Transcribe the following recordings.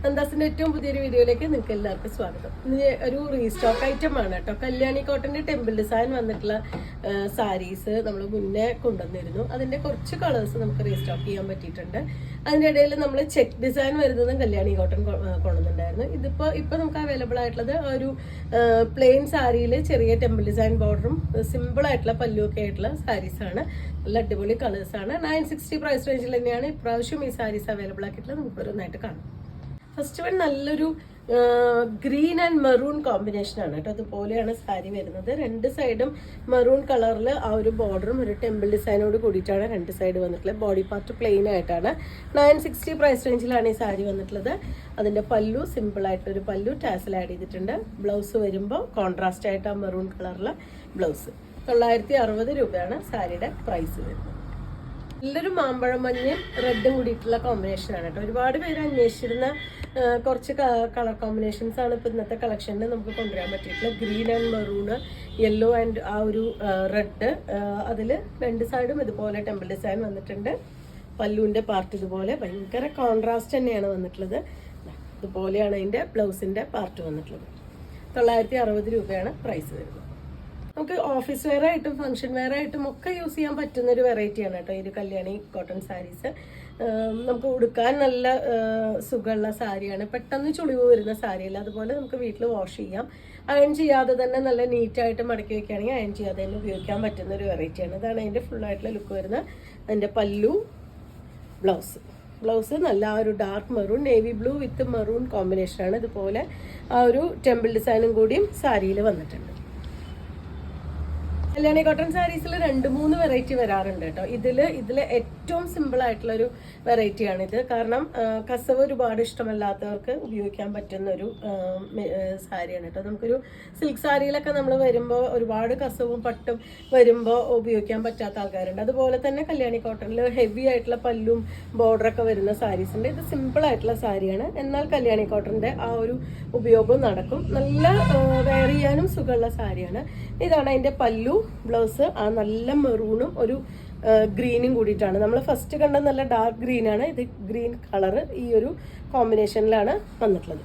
നന്ദാസിന്റെ ഏറ്റവും പുതിയൊരു വീഡിയോയിലേക്ക് നിങ്ങൾക്ക് എല്ലാവർക്കും സ്വാഗതം. ഇനി ഒരു റീസ്റ്റോക്ക് ഐറ്റം ആണ് കേട്ടോ. കല്യാണി കോട്ടന്റെ ടെമ്പിൾ ഡിസൈൻ വന്നിട്ടുള്ള സാരീസ് നമ്മൾ മുന്നേ കൊണ്ടുവന്നിരുന്നു. അതിന്റെ കുറച്ച് കളേഴ്സ് നമുക്ക് റീസ്റ്റോക്ക് ചെയ്യാൻ പറ്റിയിട്ടുണ്ട്. അതിന്റെ ഇടയിൽ നമ്മൾ ചെക്ക് ഡിസൈൻ വരുന്നതും കല്യാണി കോട്ടൺ കൊണ്ടുവന്നിട്ടുണ്ടായിരുന്നു. ഇപ്പൊ നമുക്ക് അവൈലബിൾ ആയിട്ടുള്ളത് ഒരു പ്ലെയിൻ സാരിയിൽ ചെറിയ ടെമ്പിൾ ഡിസൈൻ ബോർഡറും സിമ്പിൾ ആയിട്ടുള്ള പല്ലുവൊക്കെ ആയിട്ടുള്ള സാരീസ് ആണ്. നല്ല അടിപൊളി കളേഴ്സ് ആണ്. 960 പ്രൈസ് റേഞ്ചിൽ തന്നെയാണ് ഇപ്രാവശ്യം ഈ സാരീസ് അവൈലബിൾ ആക്കിയിട്ടുള്ളത്. നമുക്ക് ഓരോന്നായിട്ട് കാണാം. ഫസ്റ്റ് വൺ നല്ലൊരു ഗ്രീൻ ആൻഡ് മെറൂൺ കോമ്പിനേഷൻ ആണ് കേട്ടോ. അതുപോലെയാണ് സാരി വരുന്നത്. രണ്ട് സൈഡും മെറൂൺ കളറിൽ ആ ഒരു ബോർഡറും ഒരു ടെമ്പിൾ ഡിസൈനോട് കൂടിയിട്ടാണ് രണ്ട് സൈഡ് വന്നിട്ടുള്ളത്. ബോഡി പാർട്ട് പ്ലെയിൻ ആയിട്ടാണ്. 960 പ്രൈസ് റേഞ്ചിലാണ് ഈ സാരി വന്നിട്ടുള്ളത്. അതിന്റെ പല്ലു സിമ്പിൾ ആയിട്ടൊരു പല്ലു ടാസൽ ആഡ് ചെയ്തിട്ടുണ്ട്. ബ്ലൗസ് വരുമ്പോൾ കോൺട്രാസ്റ്റ് ആയിട്ട് ആ മെറൂൺ കളറിലെ ബ്ലൗസ്. 960 രൂപയാണ് സാരിയുടെ പ്രൈസ് വരുന്നത്. നല്ലൊരു മാമ്പഴം മഞ്ഞയും റെഡും കൂടിയിട്ടുള്ള കോമ്പിനേഷൻ ആണ് കേട്ടോ. ഒരുപാട് പേര് അന്വേഷിച്ചിരുന്ന കുറച്ച് കളർ കോമ്പിനേഷൻസ് ആണ് ഇപ്പൊ ഇന്നത്തെ കളക്ഷനിൽ നമുക്ക് കൊണ്ടുവരാൻ പറ്റിയിട്ടുള്ളത്. Green and maroon, yellow and ആ ഒരു റെഡ്. അതിൽ രണ്ട് സൈഡും ഇതുപോലെ ടെമ്പിൾ ഡിസൈൻ വന്നിട്ടുണ്ട്. പല്ലുവിന്റെ പാർട്ട് ഇതുപോലെ ഭയങ്കര കോൺട്രാസ്റ്റ് തന്നെയാണ് വന്നിട്ടുള്ളത്. ഇതുപോലെയാണ് അതിന്റെ ബ്ലൗസിന്റെ പാർട്ട് വന്നിട്ടുള്ളത്. 960 രൂപയാണ് പ്രൈസ് വരുന്നത്. നമുക്ക് ഓഫീസ് വെയർ ആയിട്ടും ഫംഗ്ഷൻ വെയർ ആയിട്ടും ഒക്കെ യൂസ് ചെയ്യാൻ പറ്റുന്ന ഒരു വെറൈറ്റിയാണ് കേട്ടോ ഈ ഒരു കല്യാണി കോട്ടൺ സാരീസ്. നമുക്ക് ഉടുക്കാൻ നല്ല സുഖമുള്ള സാരിയാണ്. പെട്ടെന്ന് ചുളിവ് വരുന്ന സാരിയല്ല. അതുപോലെ നമുക്ക് വീട്ടിൽ വാഷ് ചെയ്യാം. അയൺ ചെയ്യാതെ തന്നെ നല്ല നീറ്റായിട്ട് മടക്കി വെക്കുകയാണെങ്കിൽ അയൺ ചെയ്യാതെ തന്നെ ഉപയോഗിക്കാൻ പറ്റുന്ന ഒരു വെറൈറ്റിയാണ്. ഇതാണ് അതിൻ്റെ ഫുള്ളായിട്ടുള്ള ലുക്ക് വരുന്നത്. അതിൻ്റെ പല്ലു, ബ്ലൗസ് നല്ല ആ ഒരു ഡാർക്ക് മെറൂൺ, നേവി ബ്ലൂ വിത്ത് മെറൂൺ കോമ്പിനേഷനാണ്. ഇതുപോലെ ആ ഒരു ടെമ്പിൾ ഡിസൈനും കൂടിയും സാരിയിൽ വന്നിട്ടുണ്ട്. കല്യാണി കോട്ടൺ സാരീസിൽ 2-3 വെറൈറ്റി വരാറുണ്ട് കേട്ടോ. ഇതില് ഏറ്റവും സിമ്പിൾ ആയിട്ടുള്ള ഒരു വെറൈറ്റിയാണ് ഇത്. കാരണം കസവ് ഒരുപാട് ഇഷ്ടമല്ലാത്തവർക്ക് ഉപയോഗിക്കാൻ പറ്റുന്ന ഒരു സാരിയാണ് കേട്ടോ. നമുക്കൊരു സിൽക്ക് സാരിയിലൊക്കെ നമ്മൾ വരുമ്പോൾ ഒരുപാട് കസവും പട്ടും വരുമ്പോൾ ഉപയോഗിക്കാൻ പറ്റാത്ത ആൾക്കാരുണ്ട്. അതുപോലെ തന്നെ കല്യാണി കോട്ടണിൽ ഹെവി ആയിട്ടുള്ള പല്ലും ബോർഡറൊക്കെ വരുന്ന സാരീസ് ഉണ്ട്. ഇത് സിമ്പിൾ ആയിട്ടുള്ള സാരിയാണ്. എന്നാൽ കല്യാണി കോട്ടണിന്റെ ആ ഒരു ഉപയോഗവും നടക്കും. നല്ല വെയർ ചെയ്യാനും സുഖമുള്ള സാരിയാണ്. ഇതാണ് അതിന്റെ പല്ലു, ബ്ലൗസ് ആ നല്ല മെറൂണും ഒരു ഗ്രീനും കൂടിയിട്ടാണ്. നമ്മൾ ഫസ്റ്റ് കണ്ട നല്ല ഡാർക്ക് ഗ്രീൻ ആണ്. ഇത് ഗ്രീൻ കളറ് ഈ ഒരു കോമ്പിനേഷനിലാണ് വന്നിട്ടുള്ളത്.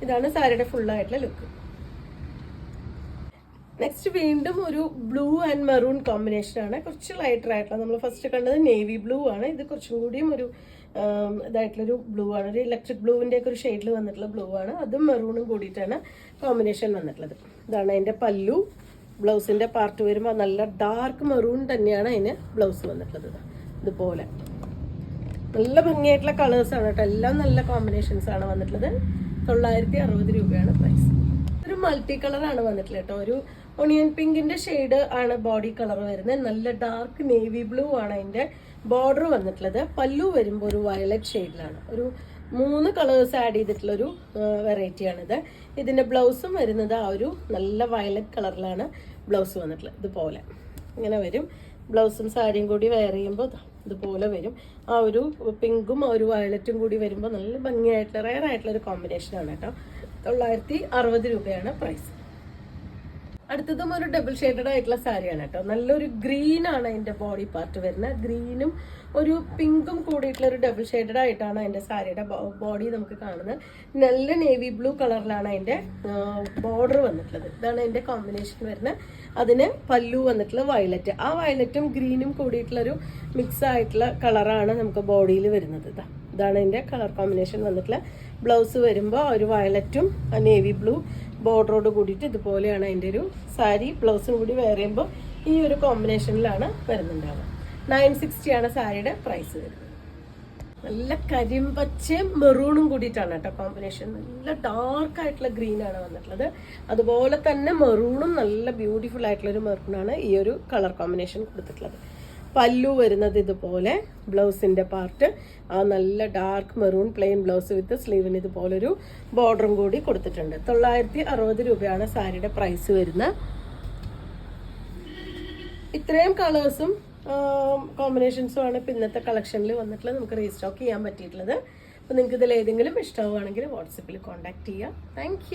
ഇതാണ് സാരിയുടെ ഫുള്ളായിട്ടുള്ള ലുക്ക്. നെക്സ്റ്റ് വീണ്ടും ഒരു ബ്ലൂ ആൻഡ് മെറൂൺ കോമ്പിനേഷനാണ്. കുറച്ച് ലൈറ്റർ ആയിട്ടുള്ള, നമ്മൾ ഫസ്റ്റ് കണ്ടത് നേവി ബ്ലൂ ആണ്. ഇത് കുറച്ചും കൂടിയും ഒരു ഇതായിട്ടുള്ളൊരു ബ്ലൂ ആണ്. ഒരു ഇലക്ട്രിക് ബ്ലൂവിൻ്റെ ഒക്കെ ഒരു ഷെയ്ഡിൽ വന്നിട്ടുള്ള ബ്ലൂ ആണ്. അതും മെറൂണും കൂടിയിട്ടാണ് കോമ്പിനേഷൻ വന്നിട്ടുള്ളത്. ഇതാണ് അതിൻ്റെ പല്ലു. ബ്ലൗസിന്റെ പാർട്ട് വരുമ്പോൾ നല്ല ഡാർക്ക് മെറൂൺ തന്നെയാണ് അതിന് ബ്ലൗസ് വന്നിട്ടുള്ളത്. ഇതുപോലെ നല്ല ഭംഗിയായിട്ടുള്ള കളേഴ്സ് ആണ് കേട്ടോ. എല്ലാം നല്ല കോമ്പിനേഷൻസ് ആണ് വന്നിട്ടുള്ളത്. 960 രൂപയാണ് പ്രൈസ്. ഒരു മൾട്ടി കളറാണ് വന്നിട്ടുള്ളത് കേട്ടോ. ഒരു ഒണിയൻ പിങ്കിന്റെ ഷെയ്ഡ് ആണ് ബോഡി കളർ വരുന്നത്. നല്ല ഡാർക്ക് നേവി ബ്ലൂ ആണ് അതിന്റെ ബോർഡർ വന്നിട്ടുള്ളത്. പല്ലു വരുമ്പോൾ ഒരു വയലറ്റ് ഷെയ്ഡിലാണ്. ഒരു 3 കളേഴ്സ് ആഡ് ചെയ്തിട്ടുള്ളൊരു വെറൈറ്റിയാണിത്. ഇതിന്റെ ബ്ലൗസും വരുന്നത് ആ ഒരു നല്ല വയലറ്റ് കളറിലാണ് ബ്ലൗസ് വന്നിട്ടുള്ളത്. ഇതുപോലെ ഇങ്ങനെ വരും. ബ്ലൗസും സാരിയും കൂടി വെയർ ചെയ്യുമ്പോൾ ഇതുപോലെ വരും. ആ ഒരു പിങ്കും ആ ഒരു വയലറ്റും കൂടി വരുമ്പോൾ നല്ല ഭംഗിയായിട്ടുള്ള റെയർ ആയിട്ടുള്ള ഒരു കോമ്പിനേഷനാണ് കേട്ടോ. 960 രൂപയാണ് പ്രൈസ്. അടുത്തതും ഒരു ഡബിൾ ഷെയ്ഡഡ് ആയിട്ടുള്ള സാരിയാണ് കേട്ടോ. നല്ലൊരു ഗ്രീൻ ആണ് അതിന്റെ ബോഡി പാർട്ട് വരുന്നത്. ഗ്രീനും ഒരു പിങ്കും കൂടിയിട്ടുള്ള ഒരു ഡബിൾ ഷെയ്ഡഡ് ആയിട്ടാണ് അതിന്റെ സാരിയുടെ ബോഡി നമുക്ക് കാണുന്നത്. നല്ല നേവി ബ്ലൂ കളറിലാണ് അതിന്റെ ബോർഡർ വന്നിട്ടുള്ളത്. ഇതാണ് അതിന്റെ കോമ്പിനേഷൻ വരുന്നത്. അതിന് പല്ലു വന്നിട്ടുള്ള വയലറ്റ്. ആ വയലറ്റും ഗ്രീനും കൂടിയിട്ടുള്ളൊരു മിക്സ് ആയിട്ടുള്ള കളറാണ് നമുക്ക് ബോഡിയിൽ വരുന്നത്. ഇതാണ് അതിന്റെ കളർ കോമ്പിനേഷൻ വന്നിട്ടുള്ള. ബ്ലൗസ് വരുമ്പോൾ ഒരു വയലറ്റും നേവി ബ്ലൂ ബോർഡറോട് കൂടിയിട്ട് ഇതുപോലെയാണ് അതിൻ്റെ ഒരു സാരി. ബ്ലൗസും കൂടി വെയർ ചെയ്യുമ്പോൾ ഈ ഒരു കോമ്പിനേഷനിലാണ് വരുന്നുണ്ടാവുക. 960 ആണ് സാരിയുടെ പ്രൈസ് വരുന്നത്. നല്ല കരിമ്പച്ചയും മെറൂണും കൂടിയിട്ടാണ് കേട്ടോ കോമ്പിനേഷൻ. നല്ല ഡാർക്ക് ആയിട്ടുള്ള ഗ്രീൻ ആണ് വന്നിട്ടുള്ളത്. അതുപോലെ തന്നെ മെറൂണും നല്ല ബ്യൂട്ടിഫുൾ ആയിട്ടുള്ള ഒരു മെറൂണാണ് ഈ ഒരു കളർ കോമ്പിനേഷൻ കൊടുത്തിട്ടുള്ളത്. പല്ലു വരുന്നത് ഇതുപോലെ. ബ്ലൗസിന്റെ പാർട്ട് ആ നല്ല dark maroon plain blouse with സ്ലീവിന് ഇതുപോലൊരു ബോർഡറും കൂടി കൊടുത്തിട്ടുണ്ട്. 960 രൂപയാണ് സാരിയുടെ പ്രൈസ് വരുന്നത്. ഇത്രയും കളേഴ്സും കോമ്പിനേഷൻസും ആണ് ഇപ്പം ഇന്നത്തെ കളക്ഷനിൽ വന്നിട്ടുള്ളത്. നമുക്ക് റീസ്റ്റോക്ക് ചെയ്യാൻ പറ്റിയിട്ടുള്ളത്. അപ്പോൾ നിങ്ങൾക്ക് ഇതിൽ ഏതെങ്കിലും ഇഷ്ടമാവുകയാണെങ്കിൽ വാട്സപ്പിൽ കോൺടാക്ട് ചെയ്യാം. താങ്ക്